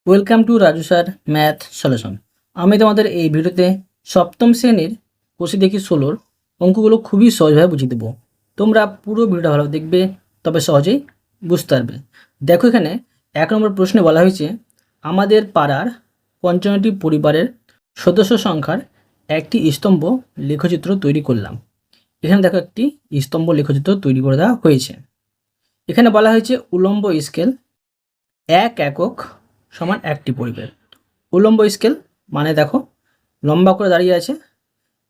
Welcome to Raju sir math solution. আমি তোমাদের এই ভিডিওতে সপ্তম শ্রেণীর কোষে দেখি 16 অঙ্কগুলো খুবই সহজভাবে বুঝিয়ে দেবো। তোমরা পুরো ভিডিওটা ভালো দেখবে, তবে সহজেই বুঝতে পারবে। দেখো, এখানে 1 নম্বর প্রশ্নে বলা হয়েছে আমাদের পাড়ার 55টি পরিবারের সদস্য সংখ্যার একটি স্তম্ভ লেখচিত্র তৈরি করলাম। এখানে দেখো একটি স্তম্ভ লেখচিত্র তৈরি করে দেওয়া হয়েছে। এখানে বলা হয়েছে উলম্ব স্কেল 1 একক সমান একটি পরিবার। উলম্ব স্কেল মানে দেখো লম্বা করে দাঁড়িয়ে আছে,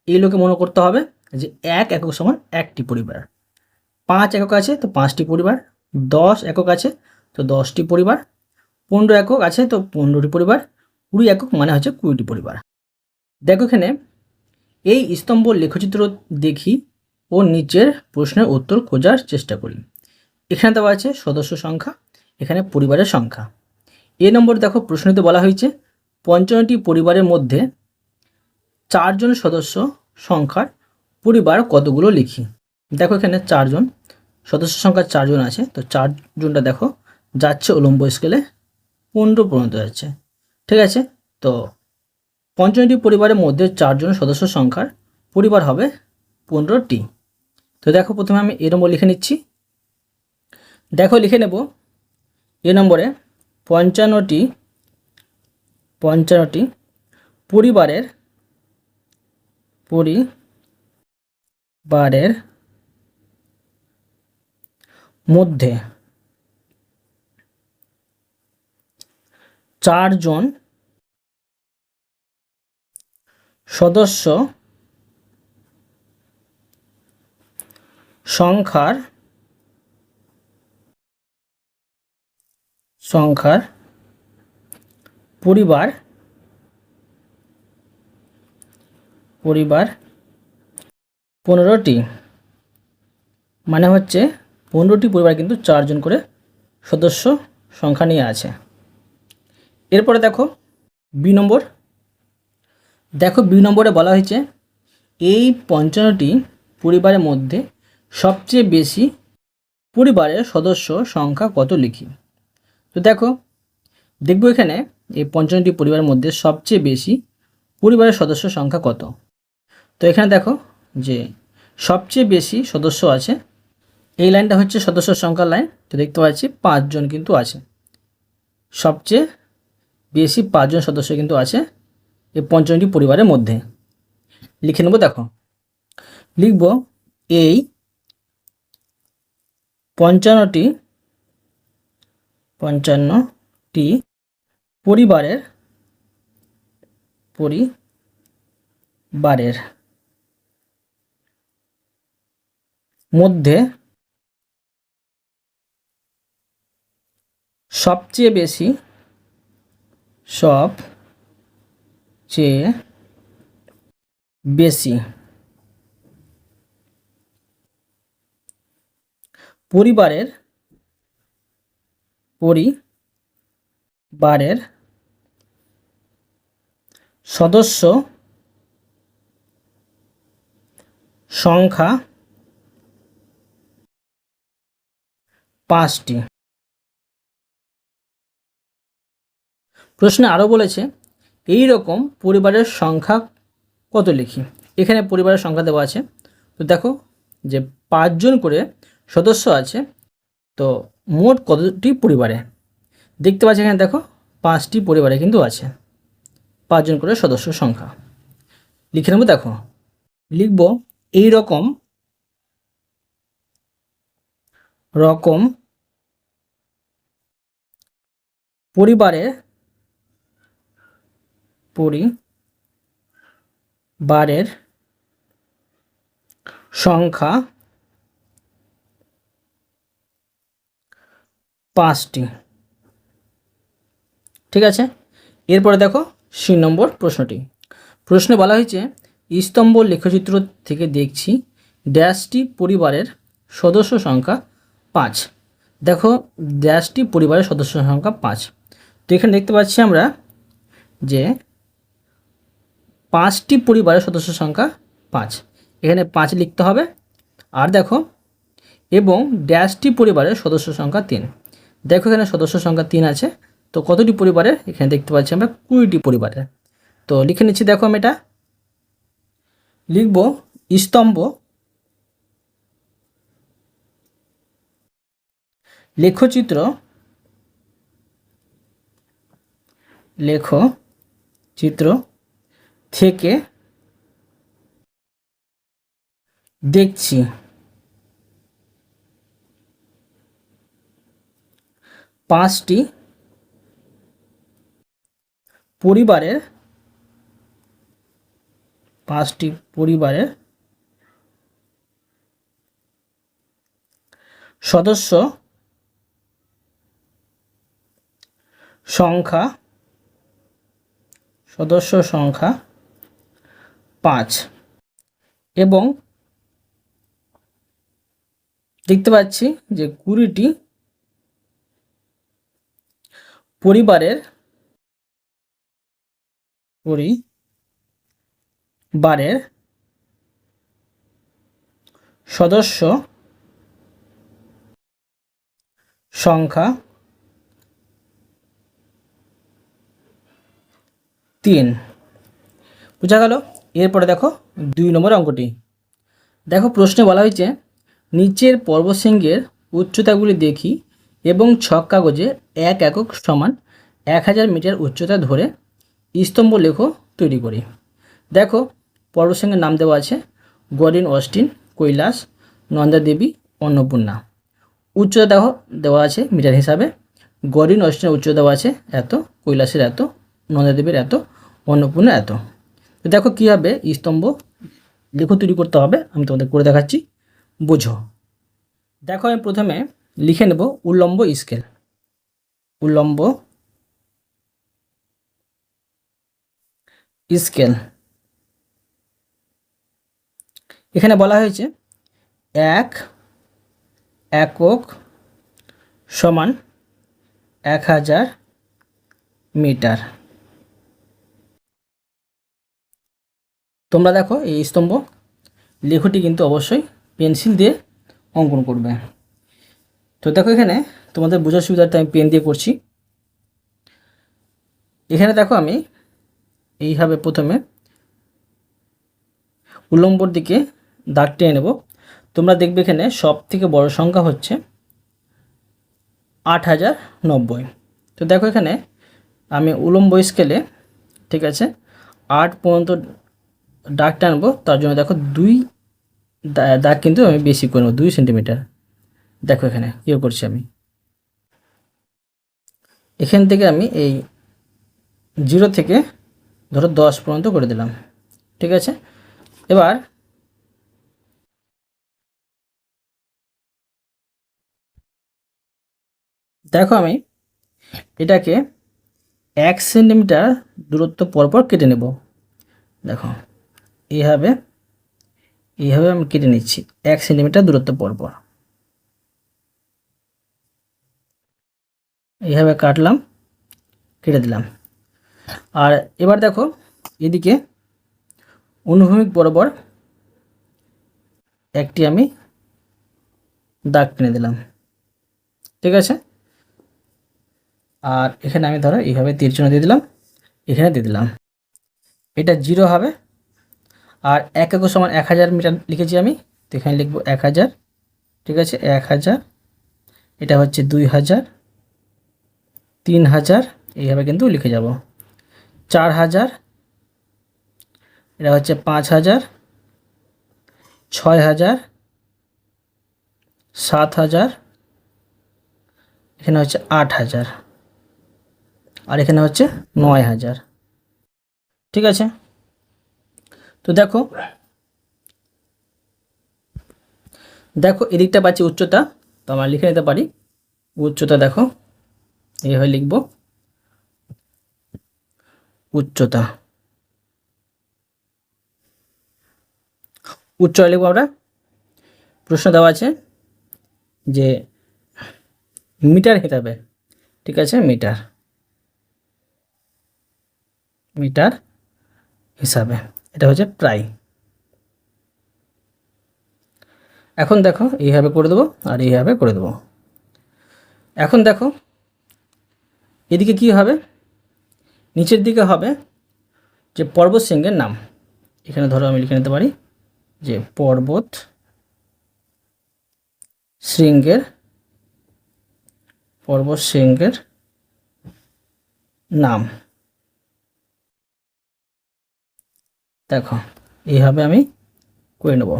এইগুলোকে মনে করতে হবে যে 1 একক সমান একটি পরিবার। 5 একক আছে তো 5টি পরিবার, 10 একক আছে তো 10টি পরিবার, 15 একক আছে তো 15টি পরিবার, 20 একক মানে হচ্ছে 20টি পরিবার। দেখো এখানে এই স্তম্ভ লেখচিত্র দেখি ও নিচের প্রশ্নের উত্তর খোঁজার চেষ্টা করি। এখানে দেওয়া আছে সদস্য সংখ্যা, এখানে পরিবারের সংখ্যা। এ নম্বর দেখো প্রশ্নতে বলা হয়েছে 55টি পরিবারের মধ্যে 4 জন সদস্য সংখ্যার পরিবার কতগুলো লিখি। দেখো এখানে 4 জন সদস্য সংখ্যা 4 জন আছে, তো 4 জনটা দেখো যাচ্ছে উলম্ব স্কেলে 15 পর্যন্ত যাচ্ছে। ঠিক আছে, তো 55টি পরিবারের মধ্যে 4 জন সদস্য সংখ্যার পরিবার হবে 15টি। তো দেখো প্রথমে আমি এ নম্বর লিখে নিচ্ছি। দেখো লিখে নেব এ নম্বরে 55টি পরিবারের মধ্যে 4 জন সদস্য সংখ্যার পরিবার 15টি, মানে হচ্ছে 15টি পরিবার কিন্তু 4 জন করে সদস্য সংখ্যা নিয়ে আছে। এরপরে দেখো বি নম্বর। দেখো বি নম্বরে বলা হয়েছে এই 55টি পরিবারের মধ্যে সবচেয়ে বেশি পরিবারের সদস্য সংখ্যা কত লিখি। তো দেখো দেখব এখানে এই 55টি পরিবারের মধ্যে সবচেয়ে বেশি পরিবারের সদস্য সংখ্যা কত। তো এখানে দেখো যে সবচেয়ে বেশি সদস্য আছে, এই লাইনটা হচ্ছে সদস্য সংখ্যার লাইন। তো দেখতে পাচ্ছি 5 জন কিন্তু আছে, সবচেয়ে বেশি 5 জন সদস্য কিন্তু আছে এই 55টি পরিবারের মধ্যে। লিখে নেব, দেখো লিখব এই 55টি পরিবারের মধ্যে সবচেয়ে বেশি পরিবারের সদস্য সংখ্যা 5টি। প্রশ্নে আরও বলেছে এই রকম পরিবারের সংখ্যা কত লিখি। এখানে পরিবারের সংখ্যা দেওয়া আছে, তো দেখো যে 5 জন করে সদস্য আছে, তো মোট কতটি পরিবারে দেখতে পাচ্ছি এখানে দেখো 5টি পরিবারে কিন্তু আছে 5 জন করে সদস্য সংখ্যা। লিখে নেব, দেখো লিখব এই রকম পরিবারের সংখ্যা 5টি। ঠিক আছে, এরপরে দেখো সি নম্বর প্রশ্নটি। প্রশ্নে বলা হয়েছে স্তম্ভ লেখচিত্র থেকে দেখছি ড্যাশটি পরিবারের সদস্য সংখ্যা 5। দেখো ড্যাশটি পরিবারের সদস্য সংখ্যা 5। তো এখানে দেখতে পাচ্ছি আমরা যে 5টি পরিবারের সদস্য সংখ্যা 5, এখানে 5 লিখতে হবে। আর দেখো এবং ড্যাশটি পরিবারের সদস্য সংখ্যা 3। দেখো এখানে সদস্য সংখ্যা 3 আছে, তো কতটি পরিবারের, এখানে দেখতে পাচ্ছি আমরা 20টি পরিবারের। তো লিখে নিচ্ছি, দেখো আমি এটা লিখব স্তম্ভ লেখচিত্র থেকে দেখছি। পাঁচটি পরিবারের সদস্য সংখ্যা 5 এবং দেখতে পাচ্ছি যে 20টি পরিবারের সদস্য সংখ্যা 3। বোঝা গেল। এরপরে দেখো 2 নম্বর অঙ্কটি। দেখো প্রশ্নে বলা হয়েছে নিচের পর্বতশৃঙ্গের উচ্চতাগুলি দেখি এবং ছক কাগজে 1 একক সমান 1000 মিটার উচ্চতা ধরে স্তম্ভ লেখ তৈরি করি। দেখো পর্বতশৃঙ্গের নাম দেওয়া আছে গডিন অস্টিন, কৈলাস, নন্দা দেবী, অন্নপূর্ণা। উচ্চতা দেখো দেওয়া আছে মিটার হিসাবে। গডিন অস্টিনের উচ্চতা দেওয়া আছে এত, কৈলাসের এত, নন্দা দেবীর এত, অন্নপূর্ণা এত। তো দেখো কীভাবে স্তম্ভ লেখ তৈরি করতে হবে আমি তোমাদের করে দেখাচ্ছি, বোঝো। দেখো আমি প্রথমে লিখে নেব উল্লম্ব স্কেল। এখানে বলা হয়েছে 1 একক সমান 1000 মিটার। তোমরা দেখো এই স্তম্ভ লেখটি কিন্তু অবশ্যই পেন্সিল দিয়ে অঙ্কন করবে। তো দেখো এখানে তোমাদের বোঝার সুবিধার্থে আমি পেন দিয়ে করছি। এখানে দেখো আমি এইভাবে প্রথমে উল্লম্বর দিকে দাগ টেনে নেব। তোমরা দেখবে এখানে সব থেকে বড় সংখ্যা হচ্ছে 8090। তো দেখো এখানে আমি উল্লম্ব স্কেলে, ঠিক আছে, 8 পর্যন্ত দাগ টানবো। তার জন্য দেখো 2 দাগ কিন্তু আমি বেশি করে নেব, 2 সেন্টিমিটার। দেখো এখানে কী করছি আমি, এখান থেকে আমি এই 0 থেকে ধরো 10 পর্যন্ত করে দিলাম, ঠিক আছে। এবার দেখো আমি এটাকে 1 সেন্টিমিটার দূরত্ব পরপর কেটে নেব। দেখো এইভাবে আমি কেটে নিচ্ছি 1 সেন্টিমিটার দূরত্ব পরপর। এইভাবে কাটলাম, কেটে দিলাম। আর এবার দেখো এদিকে অনুভূমিক বরাবর একটি আমি দাগ টেনে দিলাম, ঠিক আছে। আর এখানে আমি ধরো এইভাবে তীর চিহ্ন দিয়ে দিলাম, এখানে দিয়ে দিলাম। এটা 0 হবে। আর 1 একক সমান 1000 মিটার লিখেছি আমি, তো এখানে লিখবো 1000, ঠিক আছে। 1000, এটা হচ্ছে 2000, 3000, এইভাবে কিন্তু লিখে যাব। 4000, এটা হচ্ছে 5000, 6000, 7000, এখানে হচ্ছে 8000, আর এখানে হচ্ছে 9000, ঠিক আছে। তো দেখো এদিকটা পাচ্ছি উচ্চতা, তো আমরা লিখে নিতে পারি উচ্চতা। দেখো এইভাবে লিখব উচ্চতা লিখব আমরা। প্রশ্ন দেওয়া আছে যে মিটার হিসাবে, ঠিক আছে, মিটার হিসাবে এটা হচ্ছে প্রায়। এখন দেখো এইভাবে করে দেবো আর এইভাবে করে দেবো। এখন দেখো এদিকে কি হবে, নিচের দিকে হবে যে পর্বত শৃঙ্গের নাম। এখানে ধরো আমি লিখে নিতে পারি যে পর্বত শৃঙ্গের নাম। দেখো এইভাবে আমি করে নেব।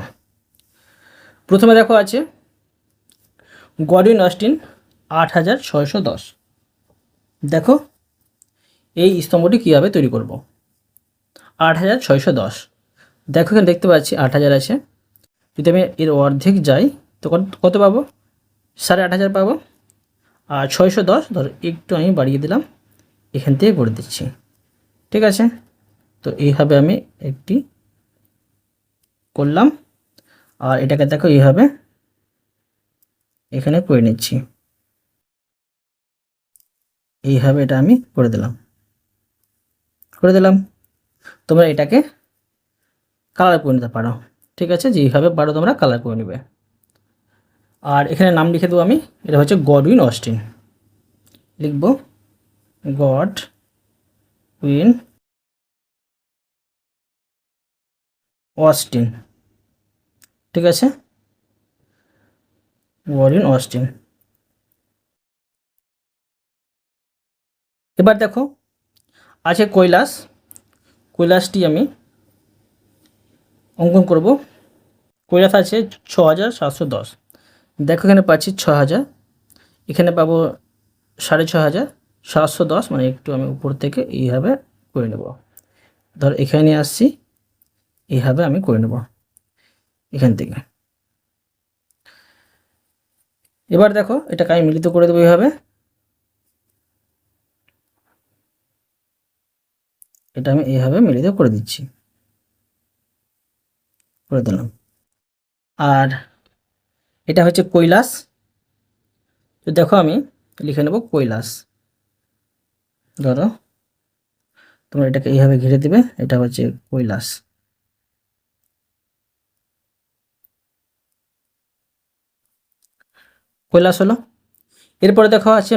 প্রথমে দেখো আছে গডউইন অস্টিন 8610। দেখো এই স্তম্ভটি কীভাবে তৈরি করব। 8610, দেখো এখানে দেখতে পাচ্ছি 8000 আছে। যদি আমি এর অর্ধেক যাই তো কত পাবো, 8500 পাবো। আর 610 ধরো একটু আমি বাড়িয়ে দিলাম, এখান থেকে করে দিচ্ছি। ঠিক আছে, তো এইভাবে আমি একটি করলাম। আর এটাকে দেখো এইভাবে এখানে করে নিচ্ছি, এইভাবে এটা আমি করে দিলাম। তোমরা এটাকে কালার করে নিতে পারো। ঠিক আছে, যেইভাবে পারো তোমরা কালার করে নেবে। আর এখানে নাম লিখে দেবো আমি, এটা হচ্ছে গডউইন অস্টিন। লিখব গডউইন অস্টিন। ঠিক আছে, গডউইন অস্টিন। এবার দেখো আছে কৈলাসটি আমি অঙ্কন করব। কৈলাস আছে 6710। দেখো এখানে পাচ্ছি 6000, এখানে পাবো 6500, 710, মানে একটু আমি উপর থেকে এইভাবে করে নেব। ধর এখানে নিয়ে আসছি, এইভাবে আমি করে নেব এখান থেকে। এবার দেখো এটাকে আমি মিলিত করে দেবো এইভাবে। এটা আমি এইভাবে মিলিত করে দিচ্ছি, করে দিলাম। আর এটা হচ্ছে কৈলাস, তো দেখো আমি লিখে নেব কৈলাস। ধরো তোমরা এটাকে এইভাবে ঘিরে দিবে, এটা হচ্ছে কৈলাস। কৈলাস হলো। এরপরে দেখো আছে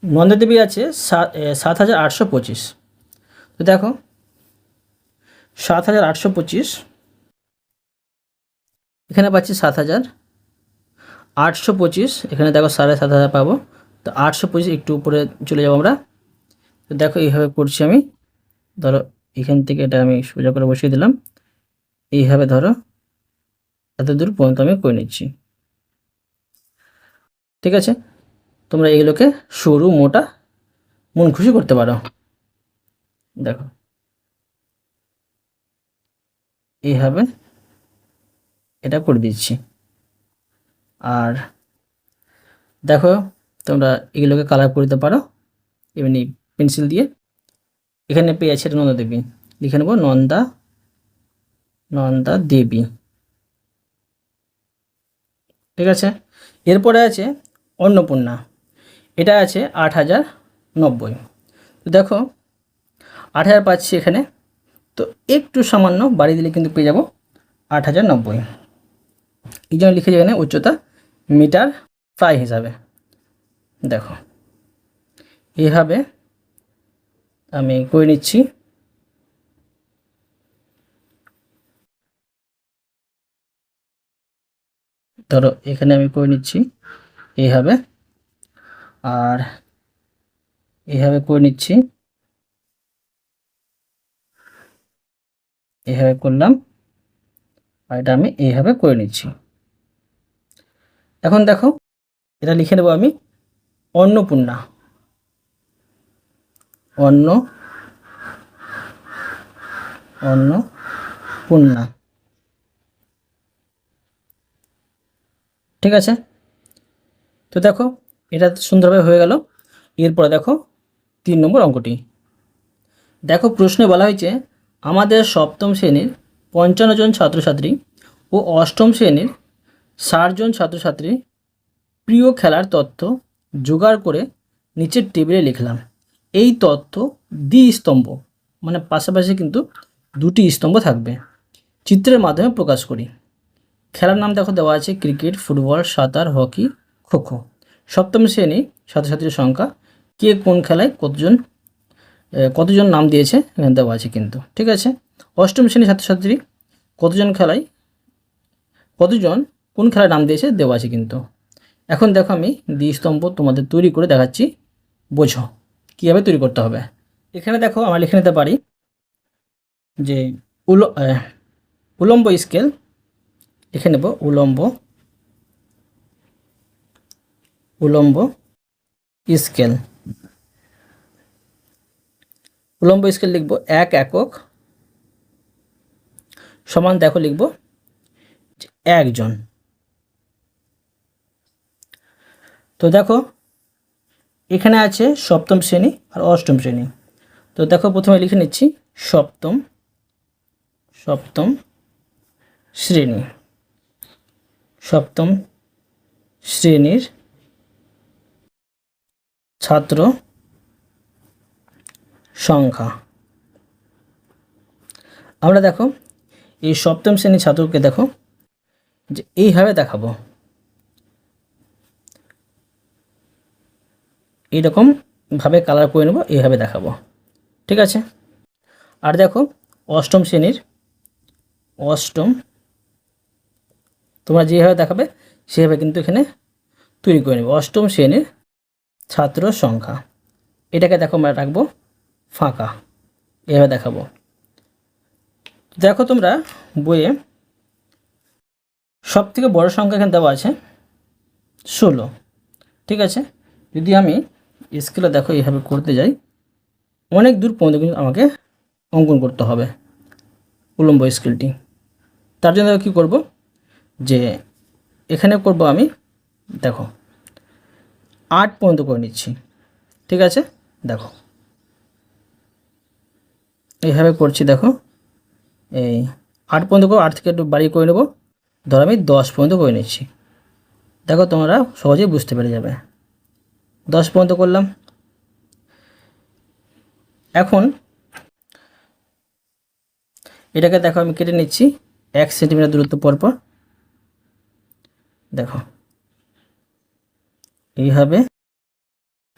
নন্দাদেবী আছে 7825। তো দেখো 7825, এখানে পাচ্ছি 7825, এখানে দেখো 7500 পাবো। তো 825 একটু উপরে চলে যাবো আমরা। তো দেখো এইভাবে করছি আমি। ধরো এখান থেকে এটা আমি সোজা করে বসিয়ে দিলাম, এইভাবে ধরো এত দূর পর্যন্ত আমি করে নিচ্ছি। ঠিক আছে, তোমরা এগুলোকে সরু মোটা মন খুশি করতে পারো। দেখো এইভাবে এটা করে দিচ্ছি। আর দেখো তোমরা এগুলোকে কালার করে দিতে পারো এমনি পেন্সিল দিয়ে। এখানে পেয়েছে এটা নন্দা দেবী, লিখে নেব নন্দা দেবী। ঠিক আছে, এরপরে আছে অন্নপূর্ণা, এটা আছে 8090। তো দেখো 8000 পাচ্ছি এখানে, তো একটু সামান্য বাড়িয়ে দিলে কিন্তু পেয়ে যাব 8090। এই জন্য লিখে এখানে উচ্চতা মিটার প্রায় হিসাবে। দেখো এইভাবে আমি করে নিচ্ছি। ধরো এখানে আমি করে নিচ্ছি এইভাবে, আর এইভাবে করে নিচ্ছি, এইভাবে করলাম, আর এটা আমি এইভাবে করে নিচ্ছি। এখন দেখো এটা লিখে নেব আমি অন্নপূর্ণা। অন্নপূর্ণা। ঠিক আছে, তো দেখো এটা সুন্দরভাবে হয়ে গেল। এরপরে দেখো 3 নম্বর অঙ্কটি। দেখো প্রশ্নে বলা হয়েছে আমাদের সপ্তম শ্রেণীর 55 জন ছাত্রছাত্রী ও অষ্টম শ্রেণীর 60 জন ছাত্রছাত্রী প্রিয় খেলার তথ্য জোগাড় করে নিচের টেবিলে লিখলাম। এই তথ্য দ্বিস্তম্ভ, মানে পাশাপাশি কিন্তু দুটি স্তম্ভ থাকবে, চিত্রের মাধ্যমে প্রকাশ করি। খেলার নাম দেখো দেওয়া আছে ক্রিকেট, ফুটবল, সাঁতার, হকি, খোখো। সপ্তম শ্রেণী ছাত্রছাত্রীর সংখ্যা, কে কোন খেলায় কতজন নাম দিয়েছে এখানে দেওয়া আছে কিন্তু, ঠিক আছে। অষ্টম শ্রেণীর ছাত্রছাত্রী কতজন কোন খেলায় নাম দিয়েছে দেওয়া আছে কিন্তু। এখন দেখো আমি দ্বিস্তম্ভ তোমাদের তৈরি করে দেখাচ্ছি, বোঝো কীভাবে তৈরি করতে হবে। এখানে দেখো আমরা লিখে নিতে পারি যে উলম্ব স্কেল লিখে নেব, উলম্ব স্কেল। উলম্ব স্কেল লিখব 1 একক সমান, দেখো লিখব 1 জন। তো দেখো এখানে আছে সপ্তম শ্রেণী আর অষ্টম শ্রেণী। তো দেখো প্রথমে লিখে নিচ্ছি সপ্তম শ্রেণী, সপ্তম শ্রেণীর ছাত্র সংখ্যা। আমরা দেখো এই সপ্তম শ্রেণীর ছাত্রকে দেখো যে এইভাবে দেখাবো, এইরকমভাবে কালার করে নেব, এইভাবে দেখাবো, ঠিক আছে। আর দেখো অষ্টম তোমরা যেভাবে দেখাবে সেভাবে কিন্তু এখানে তৈরি করে নেব। অষ্টম শ্রেণীর ছাত্র সংখ্যা, এটাকে দেখো আমরা রাখবো ফাঁকা, এভাবে দেখাবো। দেখো তোমরা বইয়ে সবথেকে বড় সংখ্যা এখানে দেওয়া আছে 16, ঠিক আছে। যদি আমি স্কেলে দেখো এইভাবে করতে যাই, অনেক দূর পর্যন্ত কিন্তু আমাকে অঙ্কন করতে হবে উলম্ব স্কেলটি। তার জন্য কী করব, যে এখানে করব আমি দেখো 8 পর্যন্ত করে নিচ্ছি, ঠিক আছে। দেখো এইভাবে করছি, দেখো এই 8 পর্যন্ত করবো, 8 থেকে একটু বাড়িয়ে করে নেব, ধরো আমি 10 পর্যন্ত করে নিচ্ছি। দেখো তোমরা সহজেই বুঝতে পেরে যাবে। 10 পর্যন্ত করলাম। এখন এটাকে দেখো আমি কেটে নিচ্ছি 1 সেন্টিমিটার দূরত্ব পরপর। দেখো এইভাবে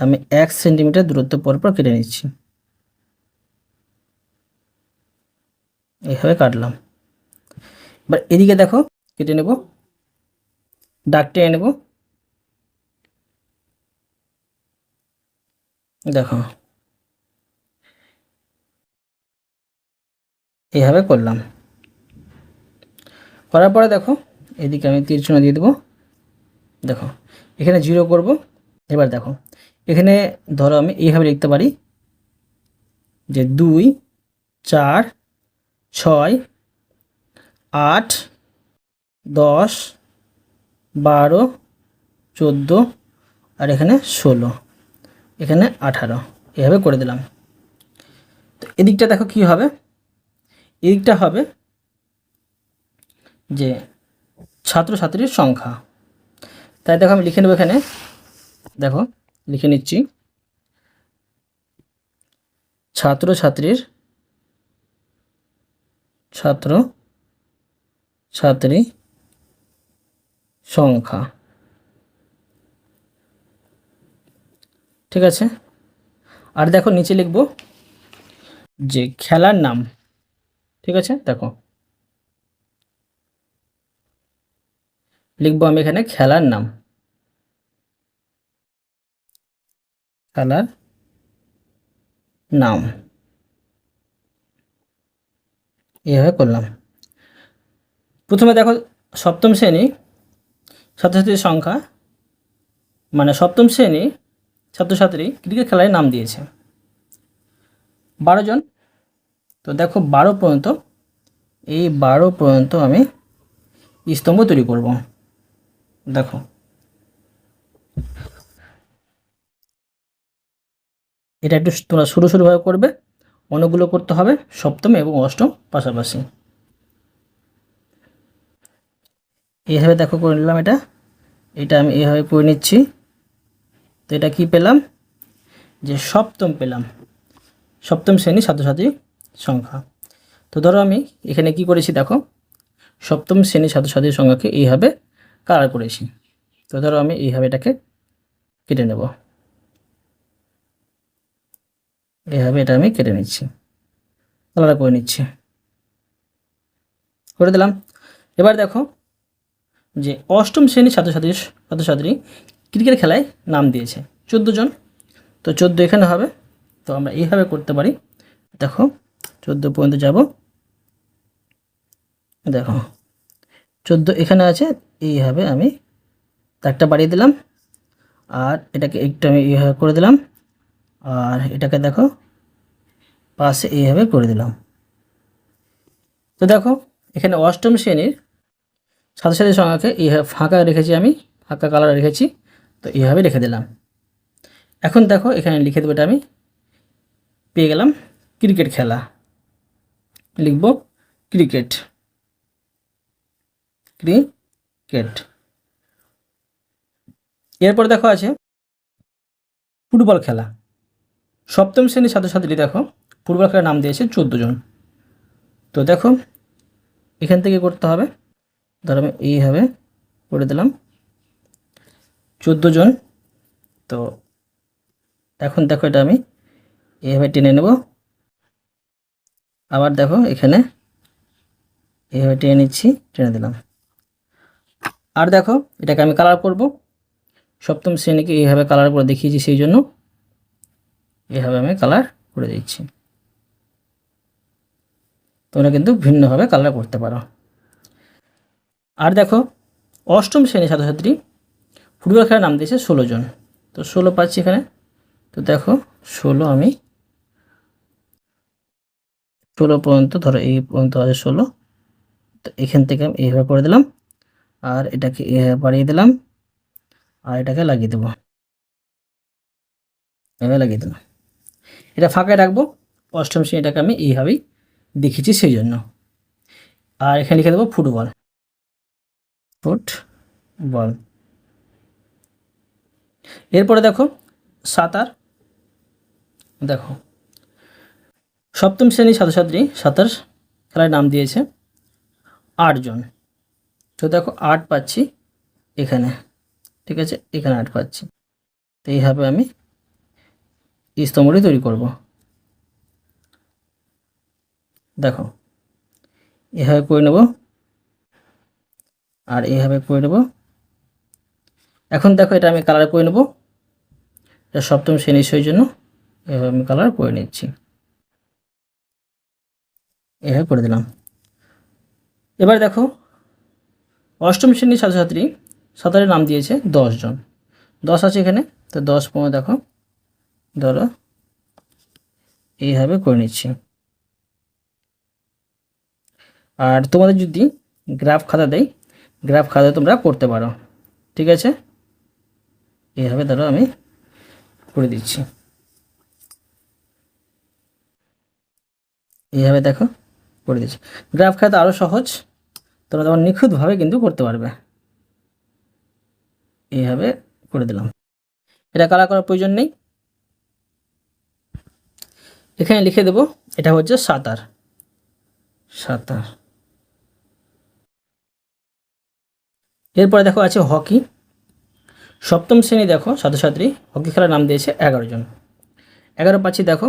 আমি 1 সেন্টিমিটার দূরত্ব পরপর কেটে নিচ্ছি, এইভাবে কাটলাম। এবার এদিকে দেখো কেটে নেব, দাগ টেনে নেব, দেখো এইভাবে করলাম। করার পরে দেখো এদিকে আমি তীর চিহ্ন দিয়ে দেবো, দেখো এখানে 0 করব। এবার দেখো এখানে ধরো আমি এইভাবে লিখতে পারি যে 2 4 6 8 10 12 14 আর এখানে 16, এখানে 18, এভাবে করে দিলাম। তো এদিকটা দেখো কি হবে, এদিকটা হবে যে ছাত্রছাত্রীর সংখ্যা। তাই দেখো আমি লিখে নেব, এখানে দেখো লিখে নিচ্ছি ছাত্রছাত্রী সংখ্যা, ঠিক আছে। আর দেখো নিচে লিখব যে খেলার নাম, ঠিক আছে। দেখো লিখবো আমি এখানে খেলার নাম, এইভাবে করলাম। প্রথমে দেখো সপ্তম শ্রেণী ছাত্রছাত্রীর সংখ্যা, মানে সপ্তম শ্রেণী ছাত্রছাত্রী ক্রিকেট খেলায় নাম দিয়েছে 12 জন। তো দেখো 12 পর্যন্ত, এই 12 পর্যন্ত আমি স্তম্ভ তৈরি করব। দেখো এটা একটু তোমরা শুরুভাবে করবে, অনেকগুলো করতে হবে, সপ্তম এবং অষ্টম পাশাপাশি। এইভাবে দেখো করে নিলাম, এটা আমি এইভাবে করে নিচ্ছি। তো এটা কি পেলাম, যে সপ্তম পেলাম, সপ্তম শ্রেণী ছাত্রছাত্রী সংখ্যা। তো ধরো আমি এখানে কি করেছি, দেখো সপ্তম শ্রেণীর ছাত্রছাত্রীর সংখ্যাকে এইভাবে কালার করেছি। তো ধরো আমি এইভাবে এটাকে কেটে নেব, এইভাবে এটা আমি কেটে নিচ্ছি, কালার করে নিচ্ছি, করে দিলাম। এবার দেখো যে অষ্টম শ্রেণীর ছাত্রছাত্রী ক্রিকেট খেলায় নাম দিয়েছে 14 জন। তো 14 এখানে হবে, তো আমরা এইভাবে করতে পারি। দেখো 14 পর্যন্ত যাব, দেখো 14 এখানে আছে, এইভাবে আমি একটা বাড়িয়ে দিলাম, আর এটাকে একটু আমি এইভাবে করে দিলাম, আর এটাকে দেখো পাশে এইভাবে করে দিলাম। তো দেখো এখানে অষ্টম শ্রেণীর ছাত্রছাত্রীর সংখ্যাকে এইভাবে ফাঁকা রেখেছি, আমি ফাঁকা কালার রেখেছি, তো এইভাবে রেখে দিলাম। এখন দেখো এখানে লিখে দেবো, এটা আমি পেয়ে গেলাম ক্রিকেট খেলা, লিখব ক্রিকেট, ক্রিকেট। এরপর দেখো আছে ফুটবল খেলা। সপ্তম শ্রেণীর ছাত্রছাত্রী দেখো ফুটবল খেলার নাম দিয়েছে 14 জন। তো দেখো এখান থেকে করতে হবে, ধরো আমি এইভাবে করে দিলাম 14 জন। তো এখন দেখো এটা আমি এইভাবে টেনে নেব, আবার দেখো এখানে এইভাবে টেনে নিচ্ছি, টেনে দিলাম। আর দেখো এটাকে আমি কালার করব, সপ্তম শ্রেণীকে এইভাবে কালার করে দেখিয়েছি, সেই জন্য এইভাবে আমি কালার করে দিচ্ছি। তোমরা কিন্তু ভিন্নভাবে কালার করতে পারো। আর দেখো অষ্টম শ্রেণীর ছাত্রছাত্রী ফুটবল খেলার নাম দিয়েছে 16 জন। তো 16 পাচ্ছি এখানে, তো দেখো 16 আমি 16 পর্যন্ত, ধরো এই পর্যন্ত আছে 16, তো এখান থেকে আমি এইভাবে করে দিলাম, আর এটাকে এইভাবে বাড়িয়ে দিলাম, আর এটাকে লাগিয়ে দেবো, এভাবে লাগিয়ে দিলাম। এটা ফাঁকায় রাখবো, অষ্টম শ্রেণীটাকে আমি এইভাবেই দেখিয়েছি সেই জন্য। আর এখানে লিখে দেবো ফুটবল, ফুটবল। এরপরে দেখো সাঁতার। দেখো সপ্তম শ্রেণীর ছাত্রছাত্রী সাঁতার খেলার নাম দিয়েছে 8 জন। তো দেখো 8 পাচ্ছি এখানে, ঠিক আছে, এখানে 8 পাচ্ছি। তো এইভাবে আমি স্তম্ভটি তৈরি করব। দেখো এভাবে করে নেব, আর এইভাবে করে নেব। এখন দেখো এটা আমি কালার করে নেব, এটা সপ্তম শ্রেণীর সেই জন্য এভাবে আমি কালার করে নিচ্ছি, এভাবে করে দিলাম। এবার দেখো অষ্টম শ্রেণীর ছাত্রছাত্রী সাঁতারের নাম দিয়েছে 10 জন। 10 আছে এখানে, তো 10 পনেরো দেখো, ধরো এইভাবে করে নিচ্ছি। আর তোমাদের যদি গ্রাফ খাতা দেয়, গ্রাফ খাতা তোমরা করতে পারো, ঠিক আছে। এইভাবে ধরো আমি করে দিচ্ছি, এইভাবে দেখো করে দিচ্ছি। গ্রাফ খাতা আরও সহজ, তোমরা তখন নিখুঁতভাবে কিন্তু করতে পারবে। এইভাবে করে দিলাম, এটা কালার করার প্রয়োজন নেই। এখানে লিখে দেব এটা হচ্ছে সাঁতার, সাঁতার। এরপরে দেখো আছে হকি। সপ্তম শ্রেণী দেখো ছাত্রছাত্রী হকি খেলার নাম দিয়েছে 11 জন। 11 পাচ্ছি, দেখো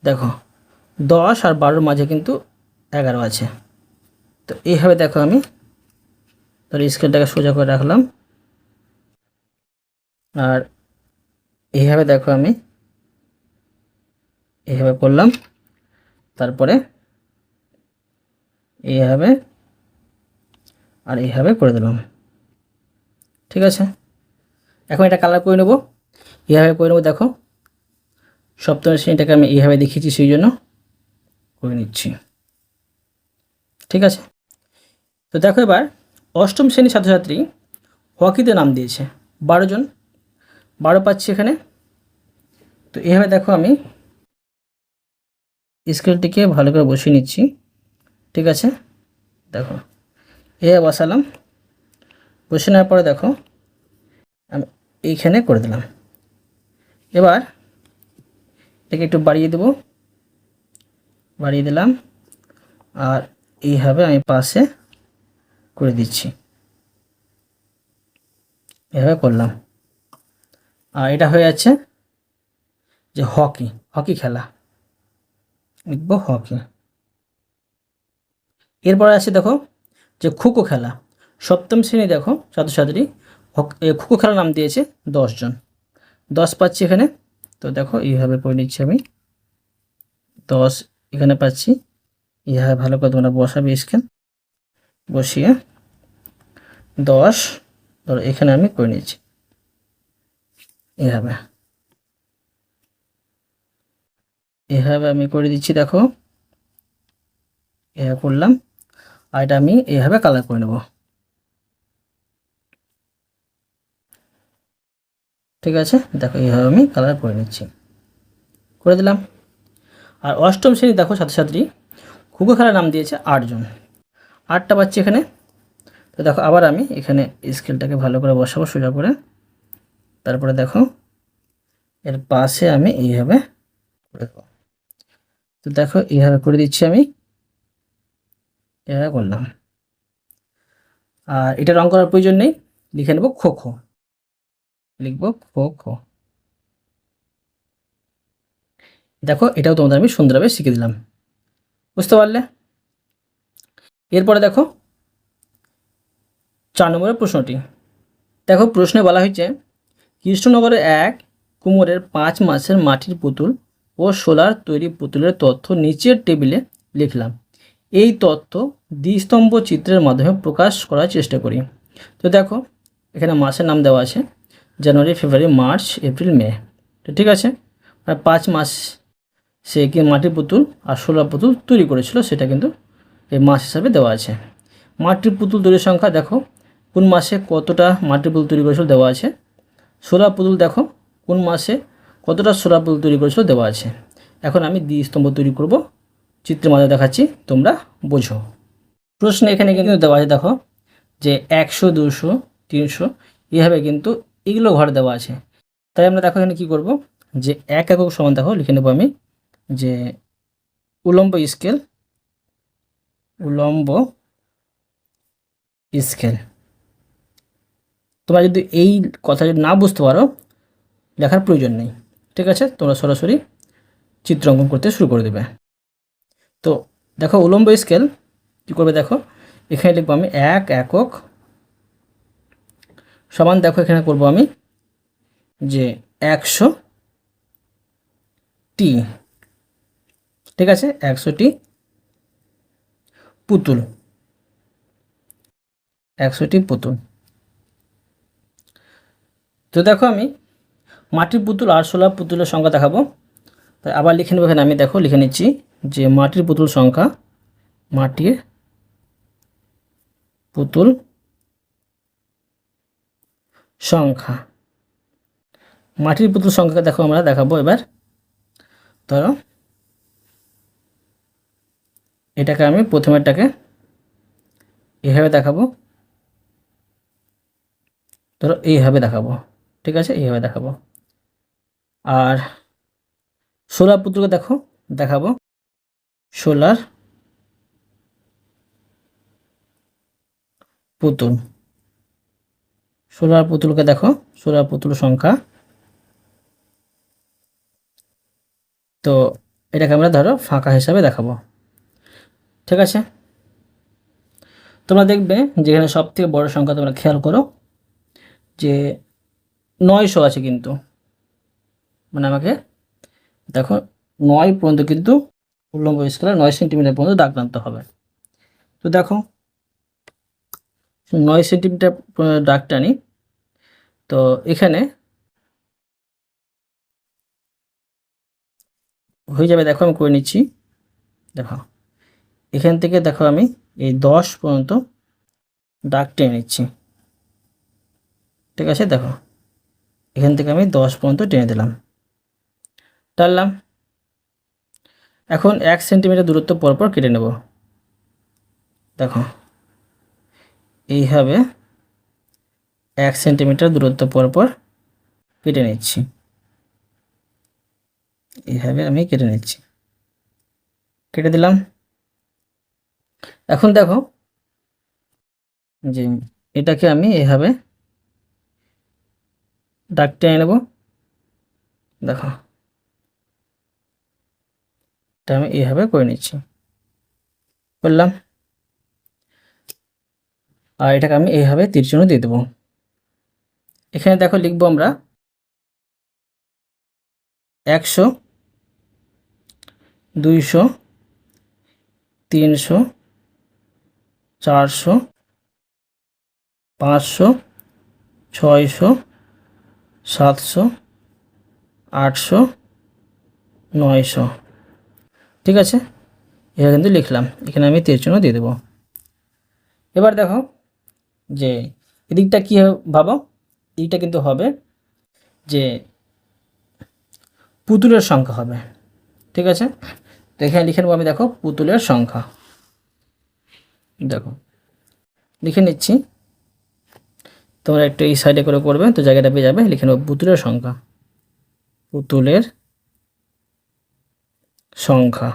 দেখো 10 আর 12-র মাঝে কিন্তু 11 আছে। তো এইভাবে দেখো আমি ধরো স্কেলটাকে সোজা করে রাখলাম, আর এইভাবে দেখো আমি এইভাবে করলাম, তারপরে এইভাবে আর এইভাবে করে দিলাম, ঠিক আছে। এখন এটা কালার করে নেব, এইভাবে করে নেব। দেখো সপ্তম শ্রেণীটাকে আমি এইভাবে দেখিয়েছি সেই জন্য করে নিচ্ছি, ঠিক আছে। তো দেখো এবার অষ্টম শ্রেণীর ছাত্রছাত্রী হকিতে নাম দিয়েছে 12 জন। 12 পাচ্ছি এখানে, তো এইভাবে দেখো আমি স্কেলটিকে ভালো করে বসিয়ে নিচ্ছি, ঠিক আছে। দেখো এইভাবে বসালাম, বসে নেওয়ার পরে দেখো আমি এইখানে করে দিলাম। এবার এটাকে একটু বাড়িয়ে দেব, বাড়িয়ে দিলাম, আর এইভাবে আমি পাশে করে দিচ্ছি, এভাবে করলাম, আর এটা হয়ে যাচ্ছে যে হকি, হকি খেলা, লিখব হকি। এরপরে আছে দেখো যে খোখো খেলা। সপ্তম শ্রেণী দেখো ছাত্রছাত্রী খোখো খেলার নাম দিয়েছে 10 জন, 10 পাচ্ছি এখানে। তো দেখো এইভাবে করে নিচ্ছি আমি, 10 এখানে পাচ্ছি। এইভাবে ভালো করে তোমরা বসাবে স্কেল, বসিয়ে 10 ধরো এখানে আমি করে নিচ্ছি এভাবে, এভাবে আমি করে দিচ্ছি। দেখো এভাবে করলাম, আর এটা আমি এভাবে কালার করে নেব। ঠিক আছে, দেখো এইভাবে আমি কালার করে নিচ্ছি, করে দিলাম। আর অষ্টম শ্রেণী দেখো ছাত্রছাত্রী খোখো খেলার নাম দিয়েছে 8 জন, 8টা পাচ্ছি এখানে। তো দেখো আবার আমি এখানে স্কেলটাকে ভালো করে বসাবো সোজা করে, তারপরে দেখো এর পাশে আমি এইভাবে করে দেবো। তো দেখো এইভাবে করে দিচ্ছি আমি, এভাবে করলাম। আর এটা রং করার প্রয়োজন নেই, লিখে নেব খোখো, লিখবো খোখো। দেখো এটাও তোমাদের আমি সুন্দরভাবে শিখে দিলাম, বুঝতে পারলে। এরপরে দেখো 4 নম্বরের প্রশ্নটি। দেখো প্রশ্নে বলা হয়েছে কৃষ্ণনগরে এক কুমোরের 5 মাসের মাটির পুতুল ও সোলার তৈরি পুতুলের তথ্য নিচের টেবিলে লিখলাম। এই তথ্য দ্বিস্তম্ভ চিত্রের মাধ্যমে প্রকাশ করার চেষ্টা করি। তো দেখো এখানে মাসের নাম দেওয়া আছে, জানুয়ারি, ফেব্রুয়ারি, মার্চ, এপ্রিল, মে। তো ঠিক আছে, 5 মাস সে কি মাটির পুতুল আর সোলার পুতুল তৈরি করেছিল সেটা কিন্তু এই মাস হিসাবে দেওয়া আছে। মাটির পুতুল তৈরির সংখ্যা দেখো কোন মাসে কতটা মাটির পুতুল তৈরি করেছিল দেওয়া আছে। সোলার পুতুল দেখো কোন মাসে কতটা সোলার পুতুল তৈরি করেছিল দেওয়া আছে। এখন আমি দ্বিস্তম্ভ তৈরি করব, চিত্রের মাধ্যমে দেখাচ্ছি, তোমরা বোঝো। প্রশ্ন এখানে কিন্তু দেওয়া আছে দেখো যে 100, 200, 300 এইভাবে কিন্তু এগুলো ঘর দেওয়া আছে। তাই আমরা দেখো এখানে কী করব, যে 1 একক সমান দেখো লিখে নেব আমি যে উলম্ব স্কেল, উলম্ব স্কেল। তোমরা যদি এই কথা যদি না বুঝতে পারো লেখার প্রয়োজন নেই, ঠিক আছে, তোমরা সরাসরি চিত্র অঙ্কন করতে শুরু করে দেবে। তো দেখো উলম্ব স্কেল কী করবে, দেখো এখানে লিখবো আমি 1 একক সমান, দেখো এখানে করব আমি যে 100টি, ঠিক আছে, 100টি পুতুল, 100টি পুতুল। তো দেখো আমি মাটির পুতুল আর সোলার পুতুলের সংখ্যা দেখাবো, তাই আবার লিখে নেব এখানে আমি, দেখো লিখে নিচ্ছি যে মাটির পুতুল সংখ্যা, মাটির পুতুল সংখ্যা, মাটির পুতুল সংখ্যা দেখো আমরা দেখাবো এবার। ধরো এটাকে আমি প্রথমেরটাকে এইভাবে দেখাবো, ধরো এইভাবে দেখাবো, ঠিক আছে, এইভাবে দেখাবো। আর সোলার পুতুলকে দেখো দেখাবো সোলার পুতুল, সোলার পুতুলকে দেখো সোলার পুতুল সংখ্যা। তো এটাকে আমরা ধরো ফাঁকা হিসাবে দেখাবো, ঠিক আছে। তোমরা দেখবে যেখানে সব থেকে বড় সংখ্যা তোমরা খেয়াল করো যে 900 আছে, কিন্তু মানে আমাকে দেখো 9 পর্যন্ত কিন্তু উল্লম্ব স্কেলে 9 সেন্টিমিটার পর্যন্ত দাগ টানতে হবে। তো দেখো 9 সেন্টিমিটার দাগ টানি। তো এখানে হয়ে যাবে, দেখো আমি করে নিচ্ছি। দেখো এখান থেকে দেখো আমি এই 10 পর্যন্ত দাগ টেনে নিচ্ছি, ঠিক আছে। দেখো এখান থেকে আমি 10 পর্যন্ত টেনে দিলাম, টানলাম। এখন 1 সেন্টিমিটার দূরত্ব পরপর কেটে নেব। দেখো এইভাবে 1 সেন্টিমিটার দূরত্ব পরপর কেটে নিচ্ছি, এইভাবে আমি কেটে নিচ্ছি, কেটে দিলাম। এখন দেখো যে এটাকে আমি এইভাবে দাগ টেনে নেব। দেখো এটা আমি এইভাবে করে নিচ্ছি, করলাম। আর এটাকে আমি এইভাবে তীর চিহ্ন দিয়ে দেবো। এখানে দেখো লিখবো আমরা 100, 200, 300, 400, 500, 600, 700, 800, 900। ঠিক আছে, এটা কিন্তু লিখলাম, এখানে আমি তীর চিহ্ন দিয়ে দেবো। এবার দেখো যে এদিকটা কী ভাবো, এদিকটা কিন্তু হবে যে পুতুলের সংখ্যা হবে। ঠিক আছে, তো এখানে লিখে নেবো আমি, দেখো পুতুলের সংখ্যা, দেখো লিখে নিচ্ছি, তোমরা একটু এই সাইডে করে করবে তো জায়গাটা পেয়ে যাবে। লিখে নেবো পুতুলের সংখ্যা, পুতুলের সংখ্যা,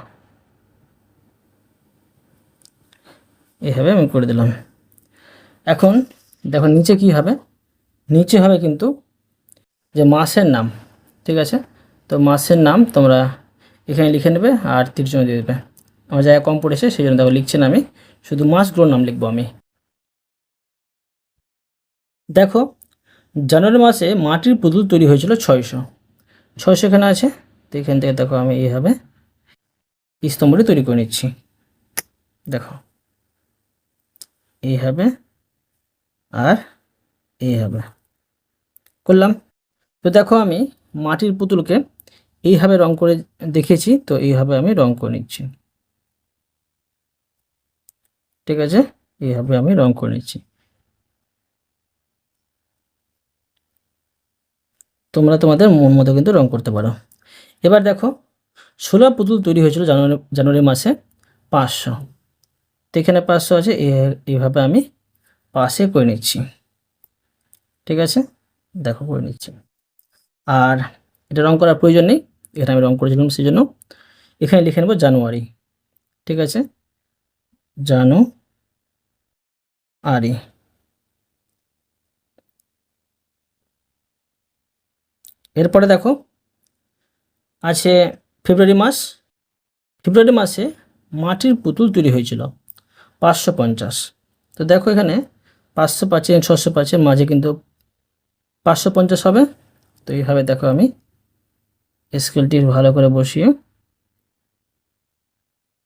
এইভাবে আমি করে দিলাম। এখন দেখো নিচে কি হবে, নিচে হবে কিন্তু যে মাসের নাম। ঠিক আছে, তো মাসের নাম তোমরা এখানে লিখে নেবে আর তীর চিহ্ন দিয়ে দেবে। আমার জায়গা কম পড়েছে সেই জন্য দেখো লিখছি না আমি, শুধু মাসগুলোর নাম লিখবো আমি। দেখো জানুয়ারি মাসে মাটির পুতুল তৈরি হয়েছিল 600 এখানে আছে। তো এখান থেকে দেখো আমি এইভাবে স্তম্ভটি তৈরি করে নিচ্ছি, দেখো এইভাবে আর এইভাবে করলাম। তো দেখো আমি মাটির পুতুলকে এইভাবে রং করে দেখেছি, তো এইভাবে আমি রং করে নিচ্ছি। ঠিক আছে, এইভাবে আমি রং করে নিচ্ছি। তোমরা তোমাদের মন মতো কিন্তু রং করতে পারো। এবার দেখো 16 পুতুল তৈরি হয়েছিল জানুয়ারি মাসে 500। তো এখানে 500 আছে, এইভাবে আমি পাশে করে নিচ্ছি। ঠিক আছে, দেখো করে নিচ্ছি। আর এটা রং করার প্রয়োজন নেই, এখানে আমি রং করেছিলাম সেই জন্য এখানে লিখে নেব জানুয়ারি। ঠিক আছে, জানুয়ারি। এরপরে দেখো আছে ফেব্রুয়ারি মাস। ফেব্রুয়ারি মাসে মাটির পুতুল তৈরি হয়েছিল 550। তো দেখো এখানে 500 পাচ্ছে 600 পাচ্ছে, মাঝে কিন্তু 550 হবে। তো এইভাবে দেখো আমি স্কেলটি ভালো করে বসিয়ে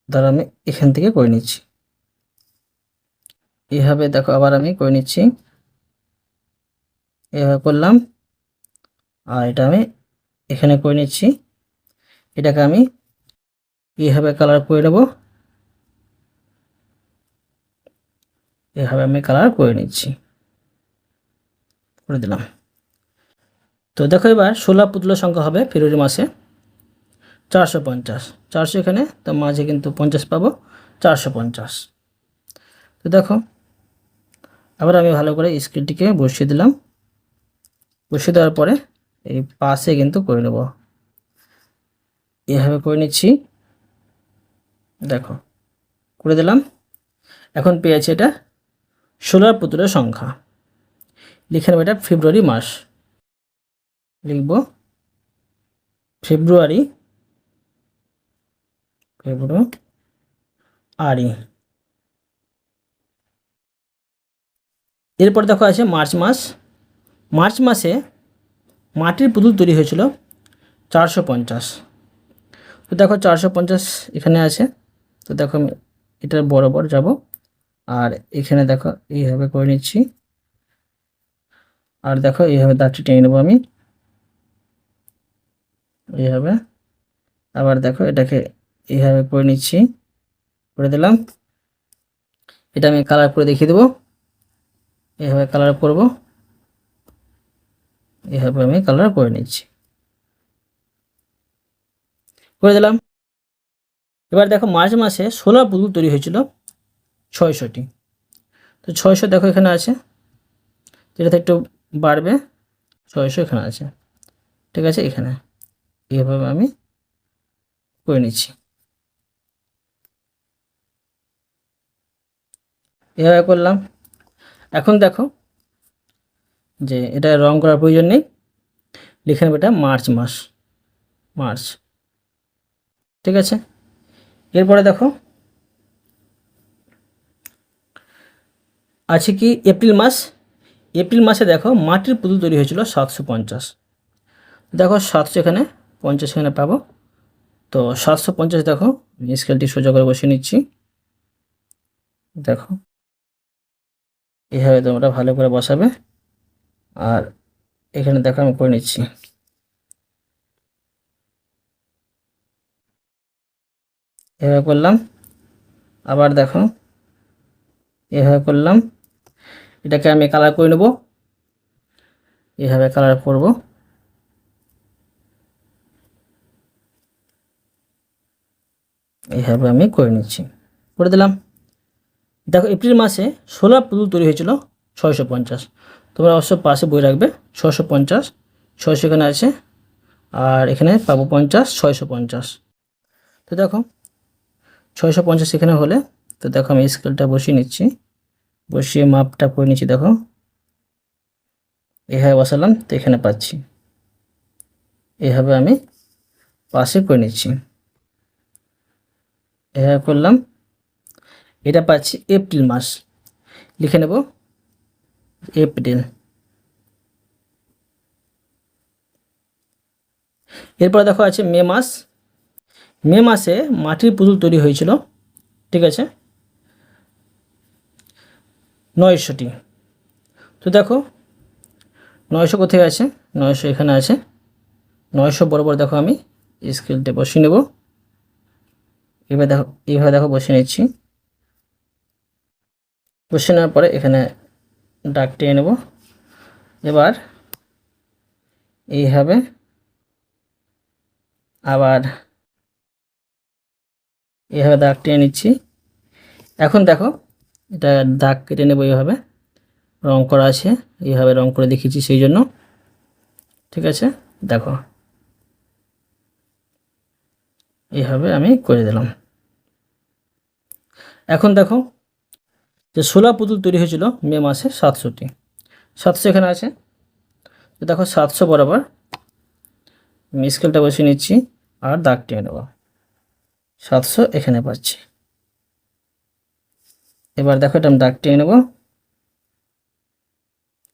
ধর আমি এখান থেকে করে নিচ্ছি। এইভাবে দেখো আবার আমি করে নিচ্ছি, এভাবে করলাম। আর এটা আমি এখানে করে নিচ্ছি, এটাকে আমি এইভাবে কালার করে নেব, এভাবে আমি কালার করে নিচ্ছি, করে দিলাম। তো দেখো এবার 16 পুতুলের সংখ্যা হবে ফেব্রুয়ারি মাসে 450। 400 এখানে, তো মাঝে কিন্তু 50 পাবো, 450। তো দেখো আবার আমি ভালো করে স্কেলটিকে বসিয়ে দিলাম, বসিয়ে দেওয়ার পরে এই পাশে কিন্তু করে নেব, এভাবে করে নিচ্ছি, দেখো করে দিলাম। এখন পেয়েছি এটা 16 পুতুলের সংখ্যা। লিখে নেব এটা ফেব্রুয়ারি মাস, লিখব ফেব্রুয়ারি, ফেব্রুয়ারি। এরপর দেখো আছে মার্চ মাস। মার্চ মাসে মাটির পুতুল তৈরি হয়েছিল 450। তো দেখো 450 এখানে আছে। তো দেখো আমি এটার বরাবর যাব আর এখানে দেখো এইভাবে করে নিচ্ছি। আর দেখো এইভাবে দাঁতটি টেনে নেবো আমি, এইভাবে। আবার দেখো এটাকে এইভাবে করে নিচ্ছি, করে দিলাম। এটা আমি কালার করে দেখিয়ে দেবো, এইভাবে কালার করব, এইভাবে আমি কালার করে নিচ্ছি, করে দিলাম। এবার দেখো মার্চ মাসে 16 পুতুল তৈরি হয়েছিল 600টি। তো 600 দেখো এখানে আছে, এটাতে একটু বাড়বে, 600 এখানে আছে। ঠিক আছে, এখানে এইভাবে আমি করে নিচ্ছি, এভাবে করলাম। এখন দেখো যে এটা রং করার প্রয়োজন নেই, লিখে নেব এটা মার্চ মাস, মার্চ। ঠিক আছে, এরপরে দেখো আছে কি এপ্রিল মাস। এপ্রিল মাসে দেখো মাটির পুতুল তৈরি হয়েছিল 750। দেখো 700 এখানে, 50 এখানে পাবো। তো 750 দেখো আমি স্কেলটি সোজা করে বসিয়ে নিচ্ছি। দেখো এইভাবে তোমরা ভালো করে বসাবে। আর এখানে দেখো আমি করে নিচ্ছি। এভাবে করলাম, আবার দেখো এভাবে করলাম। এটাকে আমি কালার করে নেব, এভাবে কালার করব। এইভাবে আমি করে নিচ্ছি, করে দিলাম। দেখো এপ্রিল মাসে 16 পুতুল তৈরি হয়েছিল 650। তোমরা অবশ্য পাশে বই রাখবে 650, 600 এখানে আছে, আর এখানে পাবো 50, 650। তো দেখো 650 এখানে হলে, তো দেখো আমি স্কেলটা বসিয়ে নিচ্ছি, বসিয়ে মাপটা করে নিচ্ছি। দেখো এভাবে বসালাম, তো এখানে পাচ্ছি, এভাবে আমি পাশে করে নিচ্ছি, এভাবে করলাম। এটা পাচ্ছি এপ্রিল মাস, লিখে নেব এপ্রিল। এরপর দেখো আছে মে মাস। মে মাসে মাটির পুতুল তৈরি হয়েছিল, ঠিক আছে, 900টি। তো দেখো 900 কোথায় আছে, 900 এখানে আছে। 900 বরাবর দেখো আমি স্কেলটা বসিয়ে নেব। এবার দেখো এইভাবে দেখো বসিয়ে নিচ্ছি। বসিয়ে নেওয়ার পরে এখানে দাগ টেনে নেব। এবার এইভাবে আবার এইভাবে দাগ টেনে নিচ্ছি। এখন দেখো এটা দাগ কেটে নেব, এইভাবে রং করা আছে, এইভাবে রং করে দেখিয়েছি সেই জন্য, ঠিক আছে। দেখো এইভাবে আমি করে দিলাম। এখন দেখো যে 16 পুতুল তৈরি হয়েছিল মে মাসে 700টি, 700 এখানে আছে। তো দেখো 700 বরাবর আমি স্কেলটা বসিয়ে নিচ্ছি আর দাগ টেনে নেব। 700 এখানে পাচ্ছি। এবার দেখো এটা আমি দাগ টেনে নেব।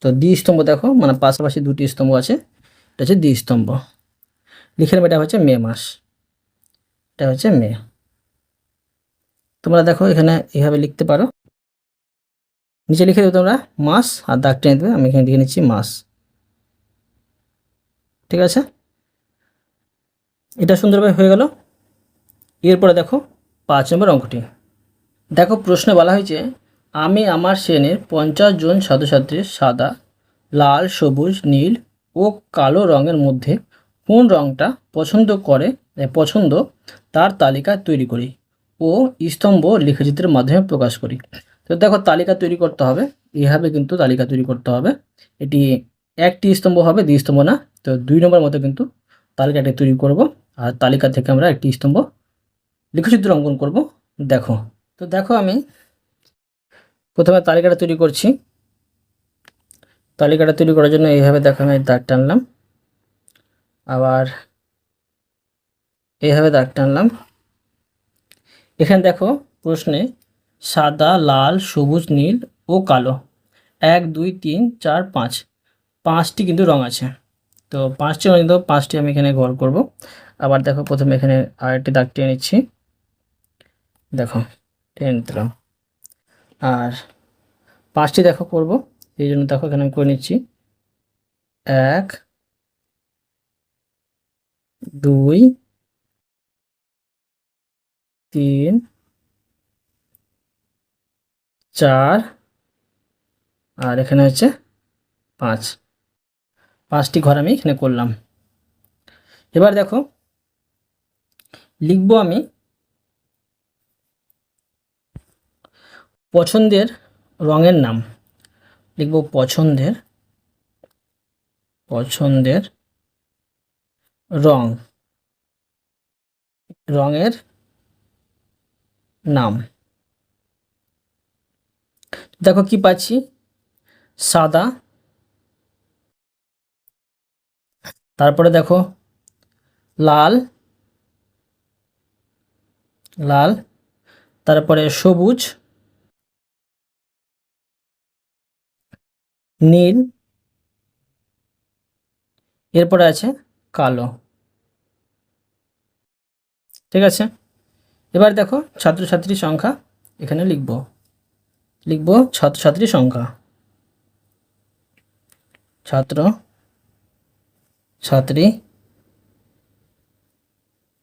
তো দ্বিস্তম্ভ দেখো, মানে পাশাপাশি দুটি স্তম্ভ আছে, এটা হচ্ছে দ্বিস্তম্ভ। লিখে নেব এটা হচ্ছে মে মাস, এটা হচ্ছে মে। তোমরা দেখো এখানে এইভাবে লিখতে পারো, নিচে লিখে দেবে তোমরা মাস আর দাগ টেনে দেবে। আমি এখানে লিখে নিচ্ছি মাস, ঠিক আছে। এটা সুন্দরভাবে হয়ে গেল। এরপরে দেখো 5 নম্বর অঙ্কটি। দেখো প্রশ্নে বলা হয়েছে আমি আমার শ্রেণীর 50 জন ছাত্রছাত্রীর সাদা, লাল, সবুজ, নীল ও কালো রঙের মধ্যে কোন রঙটা পছন্দ তার তালিকা তৈরি করি ও স্তম্ভ লেখচিত্রের মাধ্যমে প্রকাশ করি। তো দেখো তালিকা তৈরি করতে হবে, এইভাবে কিন্তু তালিকা তৈরি করতে হবে। এটি একটি স্তম্ভ হবে, দ্বিস্তম্ভ না। তো 2 নম্বর মতো কিন্তু তালিকাটা তৈরি করব, আর তালিকা থেকে আমরা একটি স্তম্ভ লেখচিত্র অঙ্কন করব। দেখো, তো দেখো আমি প্রথমে তালিকাটা তৈরি করছি। তালিকাটা তৈরি করার জন্য এইভাবে দেখো আমি দাগ টানলাম, আবার এইভাবে দাগ টানলাম। এখানে দেখো প্রশ্নে সাদা, লাল, সবুজ, নীল ও কালো 1 2 3 4 5 5টি কিন্তু রং আছে। তো 5টি রঙ, কিন্তু 5টি আমি এখানে ঘর করব। আবার দেখো প্রথমে এখানে আরেকটি দাগ টেনে নিচ্ছি, দেখো টেনে নিলাম। আর 5টি দেখো করব, এই জন্য দেখো এখানে আমি করে নিচ্ছি 1 2 3 4 আর এখানে হচ্ছে 5। 5টি ঘর আমি এখানে করলাম। এবার দেখো লিখব আমি পছন্দের রঙের নাম। লিখব পছন্দের রঙের নাম। দেখো কি পাচ্ছি, সাদা, তারপরে দেখো লাল, লাল, তারপরে সবুজ, নীল, এরপরে আছে কালো। ঠিক আছে, এবার দেখো ছাত্রছাত্রীর সংখ্যা এখানে লিখব ছাত্রছাত্রীর সংখ্যা, ছাত্র ছাত্রী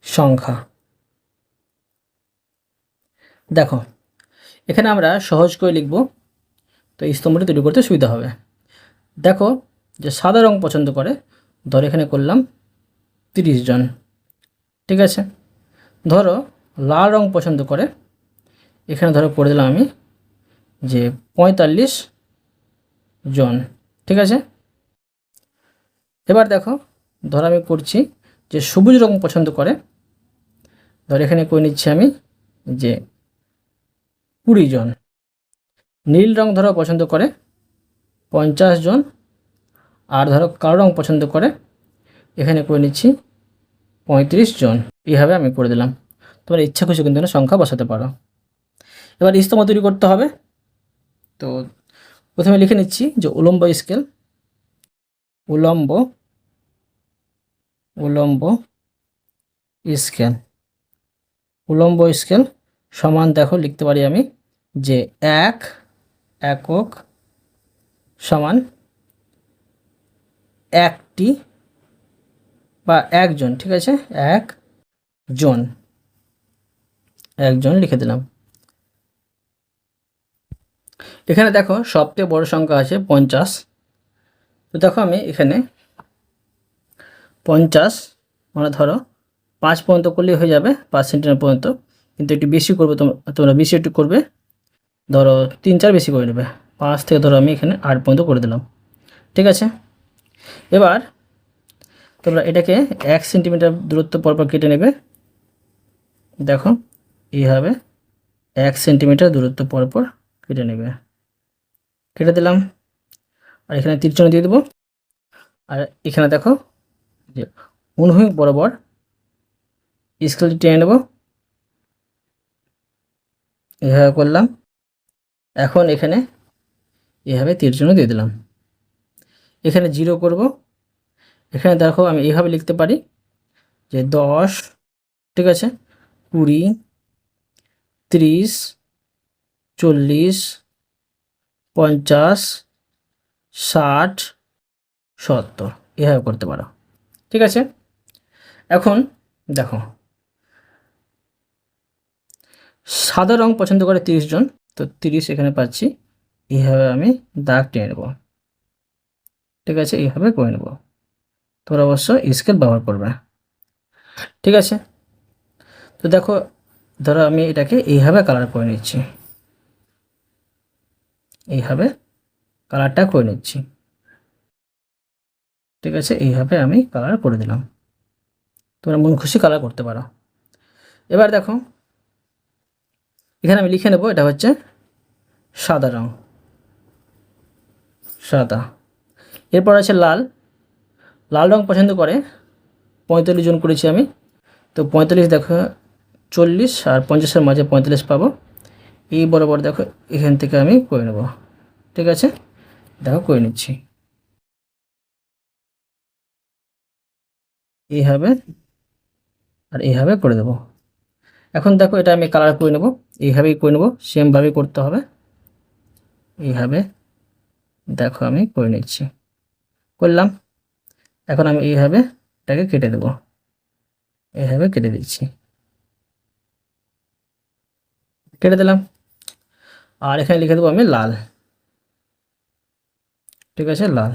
সংখ্যা। দেখো এখানে আমরা সহজ করে লিখব, তো এই স্তম্ভটি তৈরি করতে সুবিধা হবে। দেখো যে সাদা রং পছন্দ করে, ধরো এখানে করলাম 30 জন। ঠিক আছে, ধরো লাল রং পছন্দ করে, এখানে ধরো করে দিলাম আমি যে 45 জন। ঠিক আছে, এবার দেখো ধরো আমি করছি যে সবুজ রং পছন্দ করে, ধরো এখানে করে নিচ্ছি আমি যে 20 জন। নীল রং ধরো পছন্দ করে 50 জন, আর ধরো কালো রং পছন্দ করে, এখানে করে নিচ্ছি 35 জন। এইভাবে আমি করে দিলাম, তোমার ইচ্ছা খুশি কিন্তু সংখ্যা বসাতে পারো। এবার স্তম্ভ তৈরি করতে হবে, তো প্রথমে লিখে নিচ্ছি যে উলম্ব স্কেল, উলম্ব উলম্ব স্কেল, উলম্ব স্কেল সমান দেখো লিখতে পারি আমি যে একক সমান একটি বা একজন। ঠিক আছে, একজন লিখে দিলাম। এখানে দেখো সবচেয়ে বড় সংখ্যা আছে 50, তো দেখো আমি এখানে 50 মানে ধরো 5 পর্যন্ত করলেই হয়ে যাবে, 5 সেন্টিমিটার পর্যন্ত, কিন্তু একটু বেশি করবে, তোমরা বেশি একটু করবে, ধরো 3-4 বেশি করে নেবে। 5 থেকে ধরো আমি এখানে 8 পর্যন্ত করে দিলাম। ঠিক আছে, এবার তোমরা এটাকে 1 সেন্টিমিটার দূরত্ব পরপর কেটে নেবে। দেখো এইভাবে 1 সেন্টিমিটার দূরত্ব পরপর কেটে নেবে। কেটে দিলাম, আর এখানে তীরচিহ্ন দিয়ে দেবো। আর এখানে দেখো যে অনুভূমিক বরাবর স্কেলটি টেনে নেব, এভাবে করলাম। এখন এখানে এভাবে তীরচিহ্ন দিয়ে দিলাম, এখানে 0 করব। এখানে দেখো আমি এইভাবে লিখতে পারি যে 10, ঠিক আছে, 20, 30, 40, 50, 60, 70, এভাবে করতে পারো। ঠিক আছে, এখন দেখো সাদা রং পছন্দ করে 30 জন, তো 30 এখানে পাচ্ছি, এইভাবে আমি দাগ টেনে নেব। ঠিক আছে, এইভাবে করে নেব, তোমরা অবশ্য স্কেল ব্যবহার করবে। ঠিক আছে, তো দেখো ধরো আমি এটাকে এইভাবে কালার করে নিচ্ছি, এইভাবে কালারটা করে নিচ্ছি। ঠিক আছে, এইভাবে আমি কালার করে দিলাম, তোমরা মন খুশি কালার করতে পারো। এবার দেখো এখানে আমি লিখে নেব এটা হচ্ছে সাদা রং, সাদা। এরপর আছে লাল, লাল রং পছন্দ করে 45 জন করেছি আমি, তো 45 দেখো 40 আর 50-এর মাঝে 45 পাবো, এই বরাবর দেখো এখান থেকে আমি করে নেব। ঠিক আছে, দেখো করে নিচ্ছি এইভাবে, আর এইভাবে করে দেবো। এখন দেখো এটা আমি কালার করে নেব, এইভাবেই করে নেব, সেমভাবেই করতে হবে। এইভাবে দেখো আমি করে নিচ্ছি, করলাম। এখন আমি এইভাবে এটাকে কেটে দেব, এইভাবে কেটে দিচ্ছি, কেটে দিলাম। আর এখানে লিখে দেবো আমি লাল। ঠিক আছে, লাল।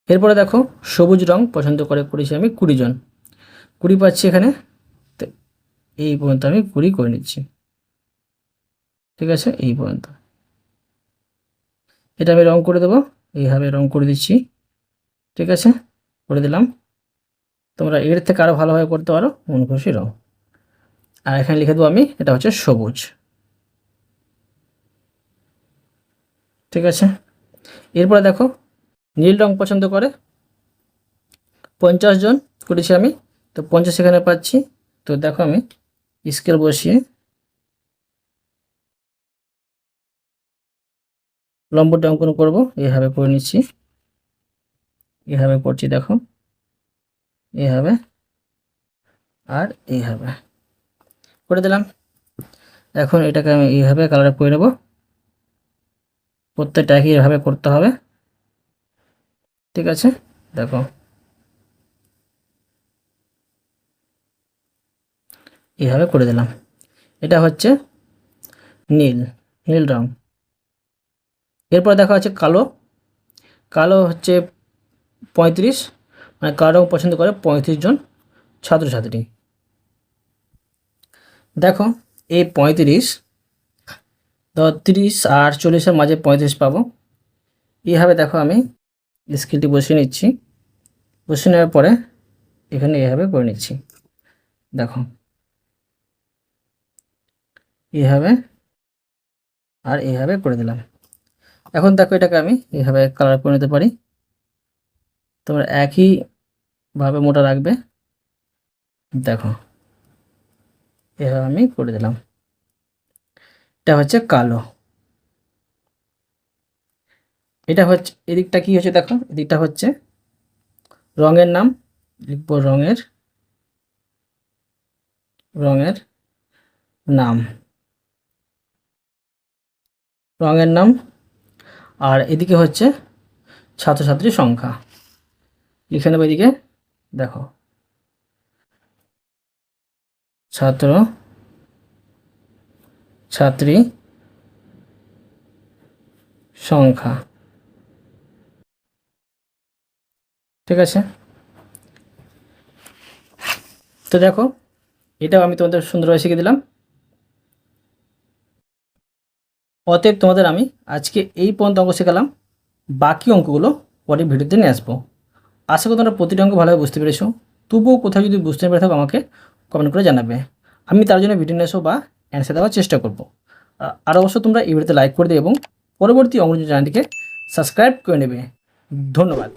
এরপরে দেখো সবুজ রং পছন্দ করেছি আমি 20 জন, 20 পাচ্ছি এখানে, তো এই পর্যন্ত আমি 20 করে নিচ্ছি। ঠিক আছে, এই পর্যন্ত এটা আমি রং করে দেবো, এইভাবে রং করে দিচ্ছি। ঠিক আছে, করে দিলাম। তোমরা এর থেকে আরও ভালোভাবে করতে পারো, মন খুশি রং। আর এখানে লিখে দেবো আমি এটা হচ্ছে সবুজ। ঠিক আছে, এরপরে দেখো নীল রং পছন্দ করে 50 জন করেছি আমি, তো 50 এখানে পাচ্ছি, তো দেখো আমি স্কেল বসিয়ে লম্বটা অঙ্কন করব। এইভাবে করে নিচ্ছি, এইভাবে করছি, দেখো এইভাবে আর এইভাবে করে দিলাম। এখন এটাকে আমি এইভাবে কালার করে নেব। প্রত্যেকটা একই এভাবে করতে হবে, ঠিক আছে। দেখো এইভাবে করে দিলাম। এটা হচ্ছে নীল, নীল রং। এরপর দেখা হচ্ছে কালো। কালো হচ্ছে 35, মানে কালো রং পছন্দ করে 35 জন ছাত্রছাত্রী। দেখো এই 35, তো 30 আর 40-এর মাঝে 35 পাবো। এইভাবে দেখো আমি স্কেলটি বসিয়ে নিচ্ছি। বসিয়ে নেওয়ার পরে এখানে এইভাবে করে নিচ্ছি, দেখো এইভাবে আর এইভাবে করে দিলাম। এখন দেখো এটাকে আমি এইভাবে কালার করে নিতে পারি। তোমরা একইভাবে মোটা রাখবে, দেখো এভাবে আমি করে দিলাম। এটা হচ্ছে কালো। এটা হচ্ছে এদিকটা কি হচ্ছে, দেখো এদিকটা হচ্ছে রঙের নাম, লিখব রঙের নাম, রঙের নাম। আর এদিকে হচ্ছে ছাত্রছাত্রীর সংখ্যা, লিখে নেব এদিকে। দেখো ছাত্র ছাত্রী সংখ্যা, ঠিক আছে। তো দেখো এটাও আমি তোমাদের সুন্দরভাবে শিখে দিলাম। অতএব তোমাদের আমি আজকে এই পর্যন্ত অঙ্ক শেখালাম। বাকি অঙ্কগুলো পরের ভিডিওতে নিয়ে আসবো। আশা করি তোমরা প্রতিটা অঙ্ক ভালোভাবে বুঝতে পেরেছো। তবুও কোথাও যদি বুঝতে না পেরে থাকো আমাকে কমেন্ট করে জানাবে। আমি তার জন্য ভিডিও নিয়ে আসবো বা অ্যান্সার দেওয়ার চেষ্টা করবো। আর অবশ্য তোমরা এই ভিডিওতে লাইক করে দেবে এবং পরবর্তী অঙ্ক চ্যানেলটিকে সাবস্ক্রাইব করে নেবে। ধন্যবাদ।